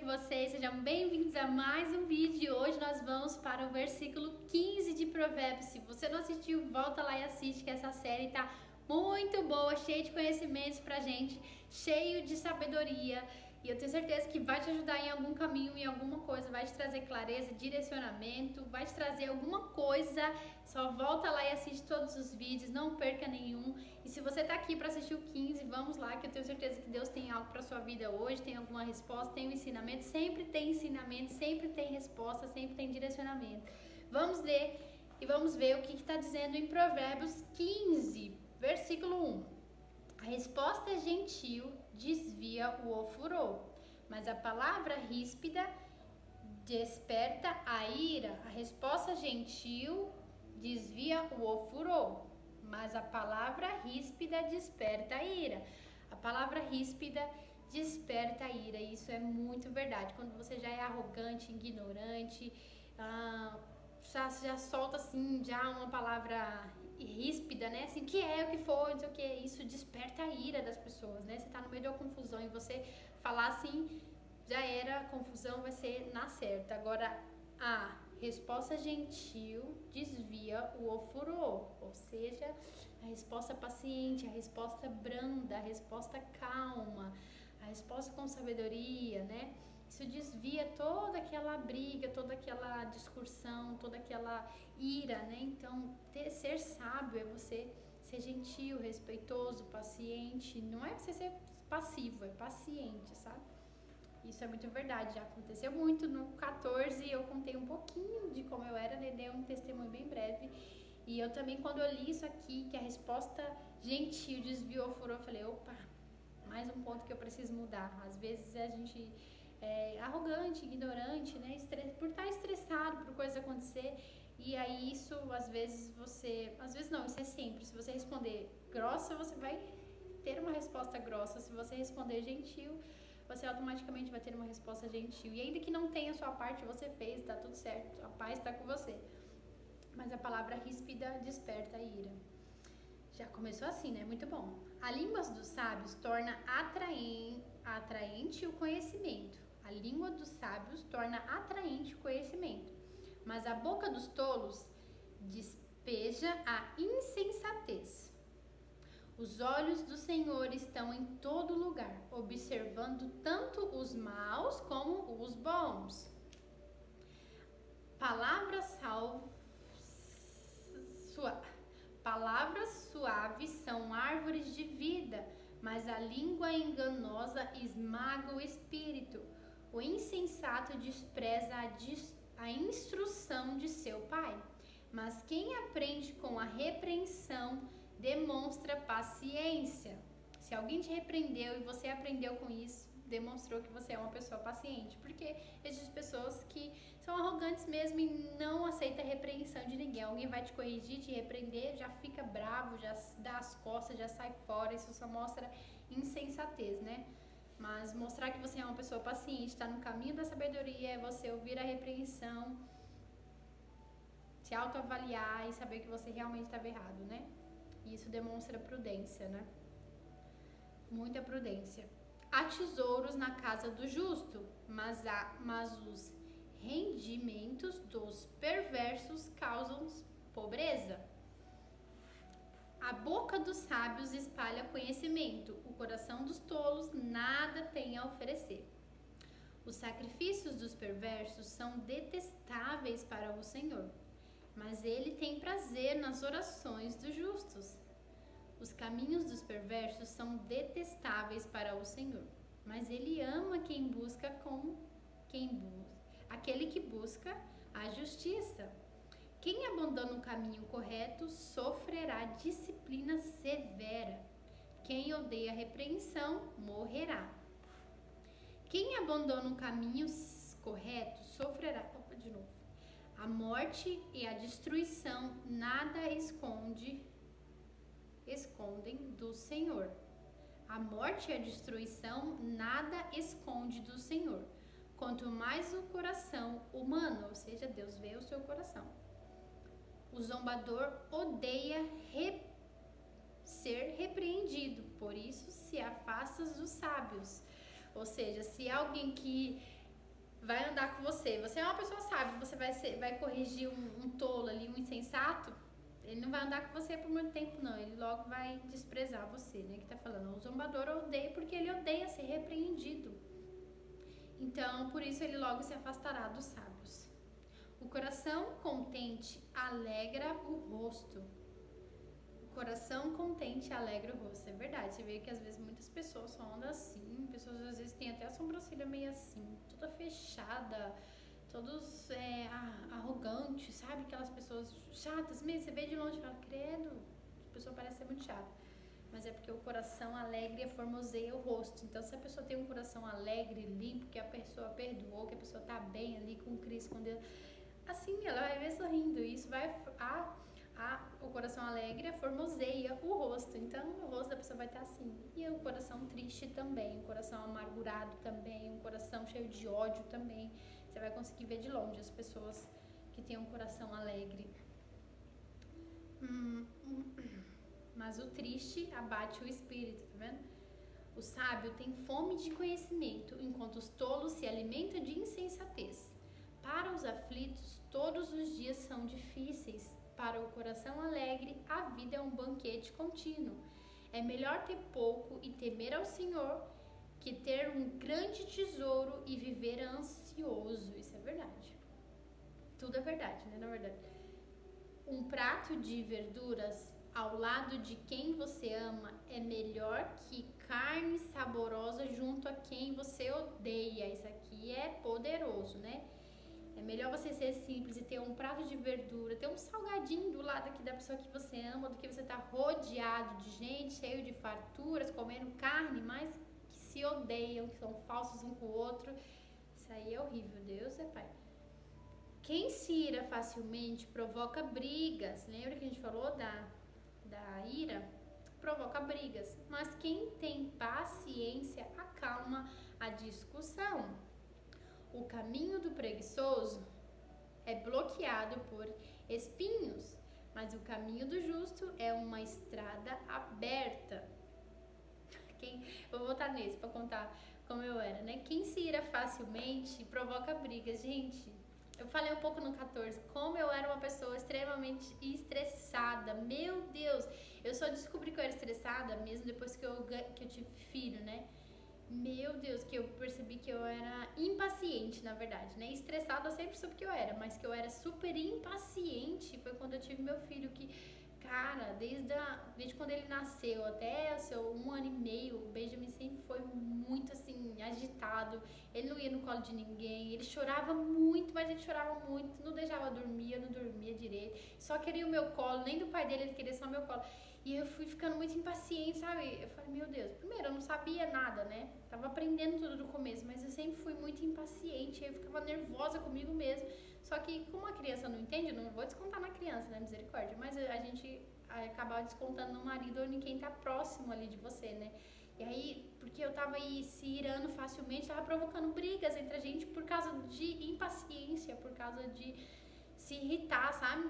com vocês? Sejam bem-vindos a mais um vídeo. Hoje nós vamos para o versículo 15 de Provérbios. Se você não assistiu, volta lá e assiste, que essa série tá muito boa, cheia de conhecimentos pra gente, cheio de sabedoria. E eu tenho certeza que vai te ajudar em algum caminho, em alguma coisa, vai te trazer clareza, direcionamento, vai te trazer alguma coisa. Só volta lá e assiste todos os vídeos, não perca nenhum. E se você tá aqui para assistir o 15, vamos lá, que eu tenho certeza que Deus tem algo para sua vida hoje, tem alguma resposta, tem um ensinamento, sempre tem resposta, sempre tem direcionamento. Vamos ler e vamos ver o que está dizendo em Provérbios 15, versículo 1. A resposta gentil desvia o ofurô, mas a palavra ríspida desperta a ira. A resposta gentil desvia o ofurô, mas a palavra ríspida desperta a ira. A palavra ríspida desperta a ira, e isso é muito verdade. Quando você já é arrogante, ignorante, já solta assim, já uma palavra ríspida, né? Assim, que é, o que foi, não sei o que. Isso desperta a ira das pessoas, né? Você tá no meio de uma confusão e você falar assim, já era, a confusão vai ser na certa. Agora, a resposta gentil desvia o ofurô, ou seja, a resposta paciente, a resposta branda, a resposta calma, a resposta com sabedoria, né? Isso desvia toda aquela briga, toda aquela discussão, toda aquela ira, né? Então, ser sábio é você ser gentil, respeitoso, paciente. Não é você ser passivo, é paciente, sabe? Isso é muito verdade, já aconteceu muito. No 14 eu contei um pouquinho de como eu era, né? Dei um testemunho bem breve. E eu também, quando eu li isso aqui, que a resposta gentil desviou o furor, eu falei, opa, mais um ponto que eu preciso mudar. Às vezes a gente é arrogante, ignorante, né? Por estar estressado por coisa acontecer. E aí isso, às vezes não, isso é sempre. Se você responder grossa, você vai ter uma resposta grossa. Se você responder gentil, você automaticamente vai ter uma resposta gentil. E ainda que não tenha a sua parte, você fez, tá tudo certo. A paz está com você. Mas a palavra ríspida desperta a ira. Já começou assim, né? Muito bom. A língua dos sábios torna atraente o conhecimento. A língua dos sábios torna atraente o conhecimento. Mas a boca dos tolos despeja a insensatez. Os olhos do Senhor estão em todo lugar, observando tanto os maus como os bons. Palavras suaves são árvores de vida, mas a língua enganosa esmaga o espírito. O insensato despreza a instrução de seu pai, mas quem aprende com a repreensão demonstra paciência. Se alguém te repreendeu e você aprendeu com isso, demonstrou que você é uma pessoa paciente, porque existem pessoas que são arrogantes mesmo e não aceitam a repreensão de ninguém. Alguém vai te corrigir, te repreender, já fica bravo, já dá as costas, já sai fora. Isso só mostra insensatez, né? Mas mostrar que você é uma pessoa paciente, está no caminho da sabedoria, é você ouvir a repreensão, se autoavaliar e saber que você realmente estava errado, né? E isso demonstra prudência, né? Muita prudência. Há tesouros na casa do justo, mas os rendimentos dos perversos causam pobreza. A boca dos sábios espalha conhecimento, o coração dos tolos nada tem a oferecer. Os sacrifícios dos perversos são detestáveis para o Senhor, mas ele tem prazer nas orações dos justos. Os caminhos dos perversos são detestáveis para o Senhor, mas ele ama aquele que busca a justiça. Quem abandona o caminho correto sofrerá disciplina severa. Quem odeia a repreensão morrerá. Quem abandona o caminho correto sofrerá. A morte e a destruição nada escondem do Senhor. A morte e a destruição nada esconde do Senhor. Quanto mais o coração humano, ou seja, Deus vê o seu coração. O zombador odeia ser repreendido, por isso se afasta dos sábios. Ou seja, se alguém que vai andar com você. Você é uma pessoa sábia, você vai corrigir um tolo ali, um insensato, ele não vai andar com você por muito tempo, não. Ele logo vai desprezar você, né? Que tá falando, o zombador odeia porque ele odeia ser repreendido. Então, por isso ele logo se afastará dos sábios. O coração contente alegra o rosto. O coração contente alegra o rosto. É verdade, você vê que às vezes muitas pessoas só andam assim, pessoas às vezes têm até a sobrancelha meio assim, toda fechada, todos arrogantes, sabe? Aquelas pessoas chatas mesmo, você vê de longe e fala, credo, a pessoa parece ser muito chata. Mas é porque o coração alegre formoseia o rosto. Então, se a pessoa tem um coração alegre, limpo, que a pessoa perdoou, que a pessoa tá bem ali com Cristo, com Deus, assim ela vai ver sorrindo. Isso vai o coração alegre formoseia o rosto. Então, o rosto da pessoa vai estar assim. E o coração triste também, o coração amargurado também, um coração cheio de ódio também. Você vai conseguir ver de longe as pessoas que têm um coração alegre. Mas o triste abate o espírito, tá vendo? O sábio tem fome de conhecimento, enquanto os tolos se alimentam de insensatez. Para os aflitos, todos os dias são difíceis. Para o coração alegre, a vida é um banquete contínuo. É melhor ter pouco e temer ao Senhor que ter um grande tesouro e viver ansioso. Isso é verdade. Tudo é verdade, né? Na verdade. Um prato de verduras ao lado de quem você ama é melhor que carne saborosa junto a quem você odeia. Isso aqui é poderoso, né? É melhor você ser simples e ter um prato de verdura, ter um salgadinho do lado aqui da pessoa que você ama, do que você tá rodeado de gente, cheio de farturas, comendo carne, mas que se odeiam, que são falsos um com o outro. Isso aí é horrível, Deus é Pai. Quem se ira facilmente provoca brigas. Lembra que a gente falou da ira? Provoca brigas. Mas quem tem paciência acalma a discussão. O caminho do preguiçoso é bloqueado por espinhos, mas o caminho do justo é uma estrada aberta. Vou voltar nesse para contar como eu era, né? Quem se ira facilmente provoca brigas. Gente, eu falei um pouco no 14, como eu era uma pessoa extremamente estressada. Meu Deus, eu só descobri que eu era estressada mesmo depois que eu tive filho, né? Meu Deus, que eu percebi que eu era impaciente, na verdade, né? Estressada eu sempre soube que eu era, mas que eu era super impaciente foi quando eu tive meu filho, que, cara, desde quando ele nasceu até o seu 1 ano e meio, o Benjamin sempre foi muito, assim, agitado, ele não ia no colo de ninguém, ele chorava muito, mas ele chorava muito, não deixava dormir, eu não dormia direito, só queria o meu colo, nem do pai dele ele queria só o meu colo. E eu fui ficando muito impaciente, sabe? Eu falei, meu Deus, primeiro, eu não sabia nada, né? Tava aprendendo tudo do começo, mas eu sempre fui muito impaciente, eu ficava nervosa comigo mesmo. Só que como a criança não entende, eu não vou descontar na criança, né? Misericórdia. Mas a gente acabava descontando no marido ou em quem tá próximo ali de você, né? E aí, porque eu tava aí se irando facilmente, tava provocando brigas entre a gente por causa de impaciência, por causa de se irritar, sabe?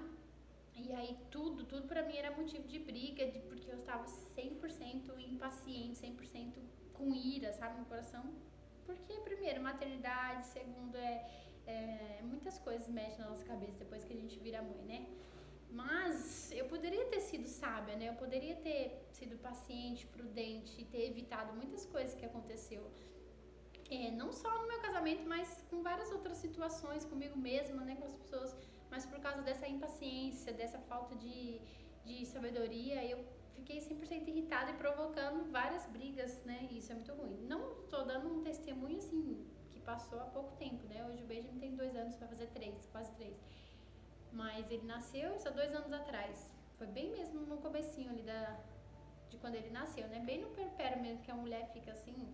E aí tudo pra mim era motivo de briga, porque eu estava 100% impaciente, 100% com ira, sabe, no coração. Porque, primeiro, maternidade, segundo, muitas coisas mexem na nossa cabeça depois que a gente vira mãe, né? Mas eu poderia ter sido sábia, né? Eu poderia ter sido paciente, prudente e ter evitado muitas coisas que aconteceu. Não só no meu casamento, mas com várias outras situações comigo mesma, né? Com as pessoas. Mas por causa dessa impaciência, dessa falta de sabedoria, eu fiquei 100% irritada e provocando várias brigas, né? E isso é muito ruim. Não estou dando um testemunho, assim, que passou há pouco tempo, né? Hoje o Benjamin tem 2 anos, vai fazer 3, quase 3. Mas ele nasceu só 2 anos atrás. Foi bem mesmo no comecinho ali de quando ele nasceu, né? Bem no perpério mesmo, que a mulher fica assim,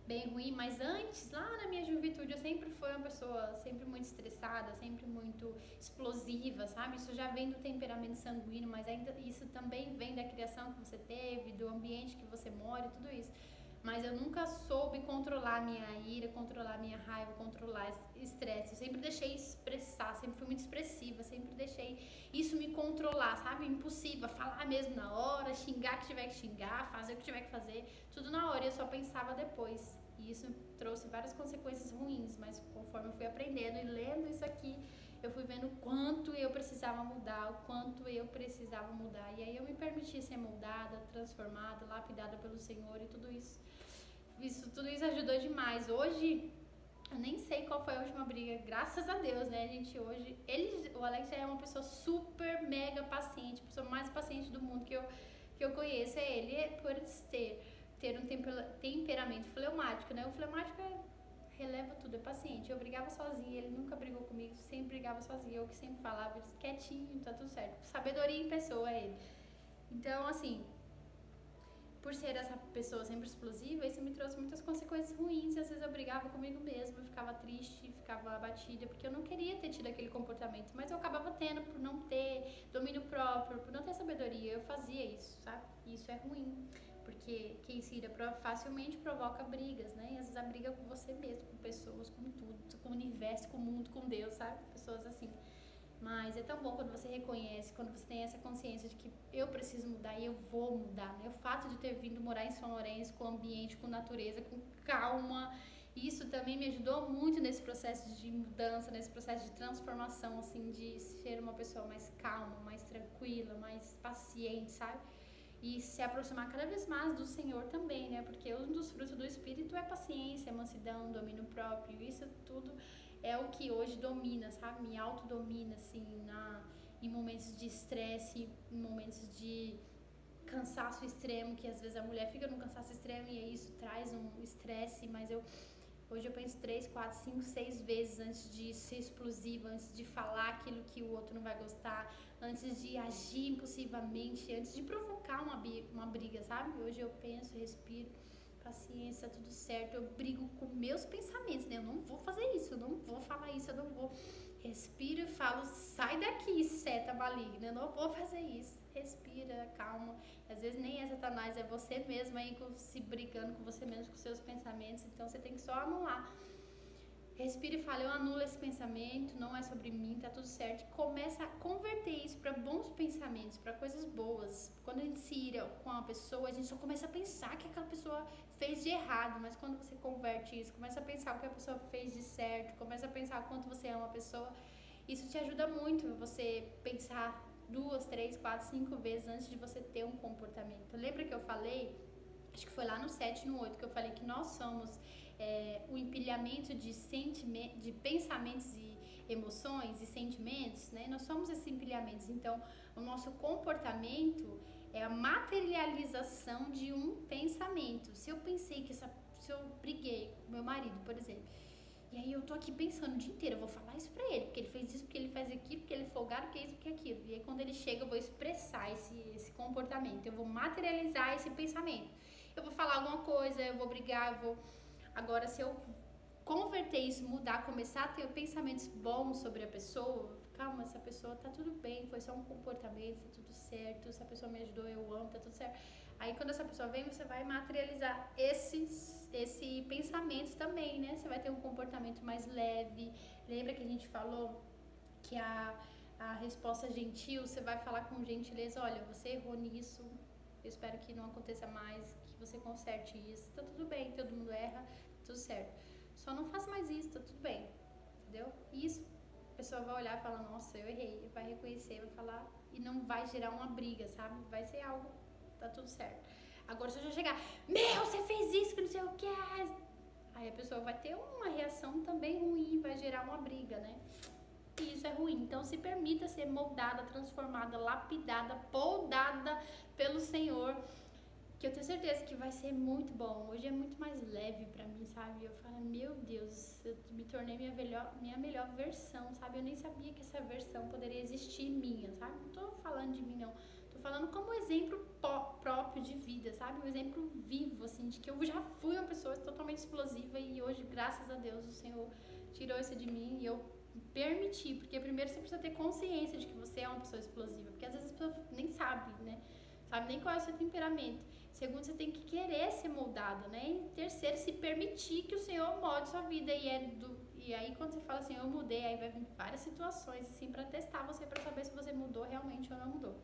bem ruim. Mas antes, lá na minha juventude, eu sempre fui uma pessoa sempre muito estressada, sempre muito explosiva, sabe? Isso já vem do temperamento sanguíneo, mas ainda isso também vem da criação que você teve, do ambiente que você mora e tudo isso. Mas eu nunca soube controlar minha ira, controlar minha raiva, controlar estresse. Eu sempre deixei expressar, sempre fui muito expressiva, sempre deixei isso me controlar, sabe? Impulsiva, falar mesmo na hora, xingar que tiver que xingar, fazer o que tiver que fazer, tudo na hora. E eu só pensava depois. E E isso trouxe várias consequências ruins, mas conforme eu fui aprendendo e lendo isso aqui, eu fui vendo o quanto eu precisava mudar, o quanto eu precisava mudar. E aí eu me permiti ser moldada, transformada, lapidada pelo Senhor e tudo isso. Tudo isso ajudou demais. Hoje, eu nem sei qual foi a última briga, graças a Deus, né, gente? Hoje, o Alex já é uma pessoa super, mega paciente, a pessoa mais paciente do mundo que eu conheço. Ele é por ter um temperamento fleumático, né? O fleumático releva tudo, é paciente. Eu brigava sozinha, ele nunca brigou comigo, sempre brigava sozinha. Eu que sempre falava, ele quietinho, tá tudo certo. Sabedoria em pessoa é ele. Então, assim, por ser essa pessoa sempre explosiva, isso me trouxe muitas consequências ruins. E às vezes eu brigava comigo mesma, eu ficava triste, ficava abatida, porque eu não queria ter tido aquele comportamento, mas eu acabava tendo por não ter domínio próprio, por não ter sabedoria. Eu fazia isso, sabe? E isso é ruim, porque quem se ira facilmente provoca brigas, né? E às vezes a briga com você mesmo, com pessoas, com tudo, com o universo, com o mundo, com Deus, sabe? Pessoas assim. Mas é tão bom quando você reconhece, quando você tem essa consciência de que eu preciso mudar e eu vou mudar, né? O fato de ter vindo morar em São Lourenço, com ambiente, com natureza, com calma, isso também me ajudou muito nesse processo de mudança, nesse processo de transformação, assim, de ser uma pessoa mais calma, mais tranquila, mais paciente, sabe? E se aproximar cada vez mais do Senhor também, né? Porque um dos frutos do Espírito é paciência, mansidão, domínio próprio. Isso tudo é o que hoje domina, sabe? Me autodomina, assim, em momentos de estresse, em momentos de cansaço extremo, que às vezes a mulher fica num cansaço extremo e isso traz um estresse, mas hoje eu penso 3, 4, 5, 6 vezes antes de ser explosiva, antes de falar aquilo que o outro não vai gostar, antes de agir impulsivamente, antes de provocar uma briga, sabe? Hoje eu penso, respiro, paciência, tudo certo. Eu brigo com meus pensamentos, né? Eu não vou fazer isso, eu não vou falar isso, eu não vou. Respiro e falo, sai daqui, seta maligna, eu não vou fazer isso. Respira, calma. Às vezes nem é Satanás, é você mesmo aí se brigando com você mesmo, com seus pensamentos. Então você tem que só anular. Respira e fala, eu anulo esse pensamento, não é sobre mim, tá tudo certo. E começa a converter isso para bons pensamentos, para coisas boas. Quando a gente se ira com uma pessoa, a gente só começa a pensar que aquela pessoa fez de errado. Mas quando você converte isso, começa a pensar o que a pessoa fez de certo, começa a pensar o quanto você ama a pessoa, isso te ajuda muito você pensar 2, 3, 4, 5 vezes antes de você ter um comportamento. Lembra que eu falei, acho que foi lá no 7 e no 8, que eu falei que nós somos o empilhamento de pensamentos e emoções e sentimentos, né? Nós somos esses empilhamentos. Então, o nosso comportamento é a materialização de um pensamento. Se eu pensei que se eu briguei com meu marido, por exemplo, e aí eu tô aqui pensando o dia inteiro, eu vou falar isso pra ele, porque ele fez isso, porque ele faz aquilo, porque ele é folgado, porque isso, porque aquilo. E aí quando ele chega, eu vou expressar esse comportamento, eu vou materializar esse pensamento. Eu vou falar alguma coisa, eu vou brigar, eu vou... Agora, se eu converter isso, mudar, começar a ter pensamentos bons sobre a pessoa, calma, essa pessoa tá tudo bem, foi só um comportamento, tá tudo certo, essa pessoa me ajudou, eu amo, tá tudo certo. Aí quando essa pessoa vem, você vai materializar esse pensamento também, né? Você vai ter um comportamento mais leve. Lembra que a gente falou que a resposta gentil, você vai falar com gentileza, olha, você errou nisso, eu espero que não aconteça mais, que você conserte isso, tá tudo bem, todo mundo erra, tá tudo certo. Só não faça mais isso, tá tudo bem, entendeu? Isso, a pessoa vai olhar e falar, nossa, eu errei, vai reconhecer, vai falar, e não vai gerar uma briga, sabe? Vai ser algo, tá tudo certo. Agora se eu já chegar, você fez isso, que não sei o que, aí a pessoa vai ter uma reação também ruim, vai gerar uma briga, né? E isso é ruim. Então se permita ser moldada, transformada, lapidada, poldada pelo Senhor, que eu tenho certeza que vai ser muito bom. Hoje é muito mais leve pra mim, sabe? Eu falo, meu Deus, eu me tornei minha melhor versão, sabe? Eu nem sabia que essa versão poderia existir minha, sabe? Não tô falando de mim, não. Tô falando como exemplo próprio de vida, sabe? Um exemplo vivo, assim, de que eu já fui uma pessoa totalmente explosiva e hoje, graças a Deus, o Senhor tirou isso de mim e eu permitir, porque primeiro você precisa ter consciência de que você é uma pessoa explosiva, porque às vezes as pessoas nem sabem, né? Sabe nem qual é o seu temperamento. Segundo, você tem que querer ser moldado, né? E terceiro, se permitir que o Senhor molde sua vida. E aí quando você fala assim, eu mudei, aí vai vir várias situações assim pra testar você, pra saber se você mudou realmente ou não mudou.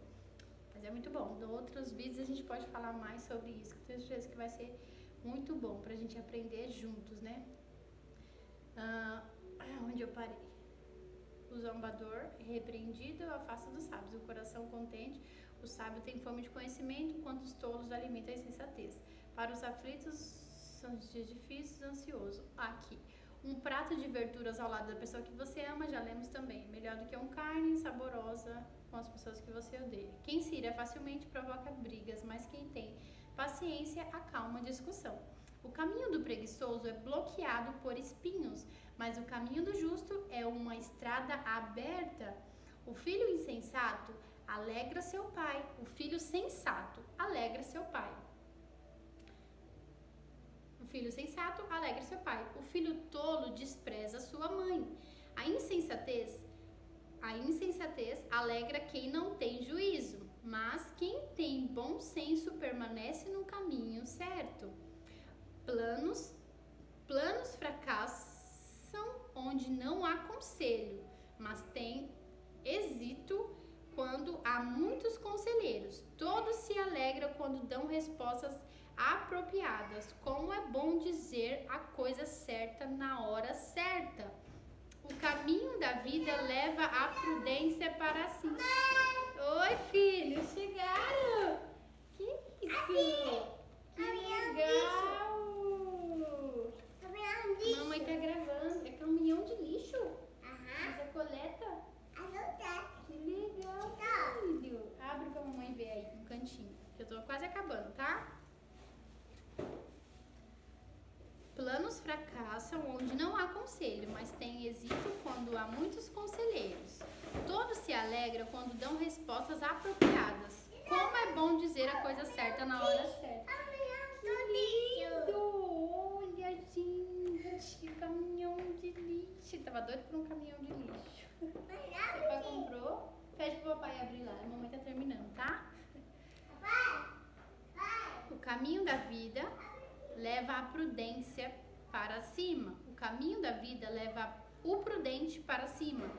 Mas é muito bom. Em outros vídeos a gente pode falar mais sobre isso, que eu tenho certeza que vai ser Muito bom pra gente aprender juntos, né? Onde eu parei? O zombador repreendido afasta dos sábios. O coração contente, o sábio tem fome de conhecimento, enquanto os tolos alimentam a insensatez. Para os aflitos são os dias difíceis, ansioso. Aqui. Um prato de verduras ao lado da pessoa que você ama, já lemos também. Melhor do que uma carne saborosa com as pessoas que você odeia. Quem se ira facilmente provoca brigas, mas quem tem paciência acalma a discussão. O caminho do preguiçoso é bloqueado por espinhos, mas o caminho do justo é uma estrada aberta. O filho insensato alegra seu pai. O filho sensato alegra seu pai. O filho sensato alegra seu pai. O filho tolo despreza sua mãe. A insensatez alegra quem não tem juízo, mas quem tem bom senso permanece no caminho certo. Planos fracassam onde não há conselho, mas tem êxito quando há muitos conselheiros. Todos se alegram quando dão respostas apropriadas. Como é bom dizer a coisa certa na hora certa. O caminho da vida leva a prudência para si. Oi, filho, chegaram! Que isso? Que legal! Mamãe tá gravando. É caminhão de lixo? Você coleta? Que legal, filho. Abre pra mamãe ver aí, no cantinho. Eu tô quase acabando, tá? Planos fracassam onde não há conselho, mas tem êxito quando há muitos conselheiros. Todos se alegram quando dão respostas apropriadas. Como é bom dizer a coisa certa na hora certa. Que lindo! Olha, gente, caminhão de lixo. Tava doido por um caminhão de lixo. Seu pai comprou? Pede pro papai abrir lá. A mamãe tá terminando, tá? O caminho da vida leva a prudência para cima. O caminho da vida leva o prudente para cima.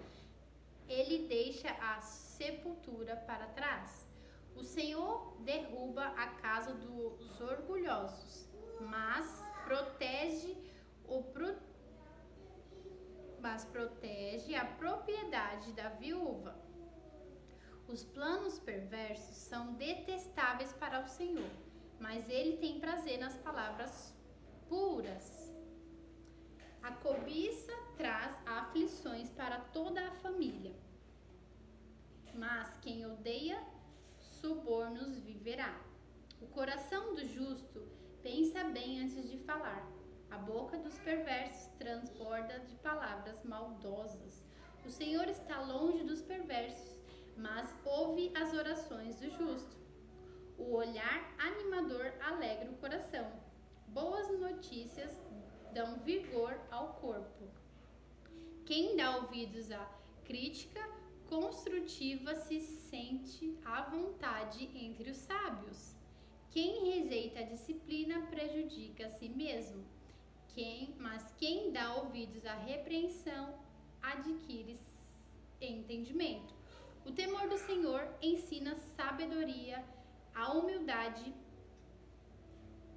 Ele deixa a sepultura para trás. O Senhor derruba a casa dos orgulhosos, mas protege a propriedade da viúva. Os planos perversos são detestáveis para o Senhor, mas ele tem prazer nas palavras puras. A cobiça traz aflições para toda a família, mas quem odeia subornos viverá. O coração do justo pensa bem antes de falar. A boca dos perversos transborda de palavras maldosas. O Senhor está longe dos perversos, mas ouve as orações do justo. O olhar animador alegra o coração. Boas notícias dão vigor ao corpo. Quem dá ouvidos à crítica construtiva se sente à vontade entre os sábios. Quem rejeita a disciplina prejudica a si mesmo. Mas quem dá ouvidos à repreensão adquire entendimento. O temor do Senhor ensina sabedoria. A humildade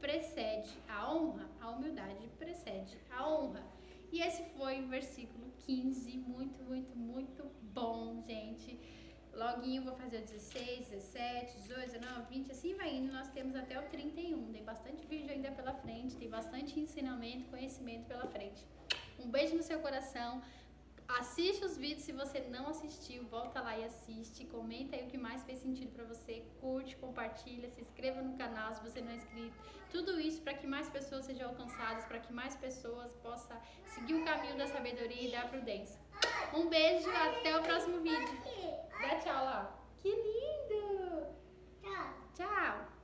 precede a honra. A humildade precede a honra. E esse foi o versículo 15. Muito, muito, muito bom, gente. Loguinho vou fazer o 16, 17, 18, 19, 20, assim vai indo. Nós temos até o 31. Tem bastante vídeo ainda pela frente, tem bastante ensinamento, conhecimento pela frente. Um beijo no seu coração. Assiste os vídeos, se você não assistiu, volta lá e assiste, comenta aí o que mais fez sentido pra você, curte, compartilha, se inscreva no canal se você não é inscrito. Tudo isso para que mais pessoas sejam alcançadas, para que mais pessoas possam seguir o caminho da sabedoria e da prudência. Um beijo, até o próximo vídeo. Dá tchau lá. Que lindo! Tchau. Tchau.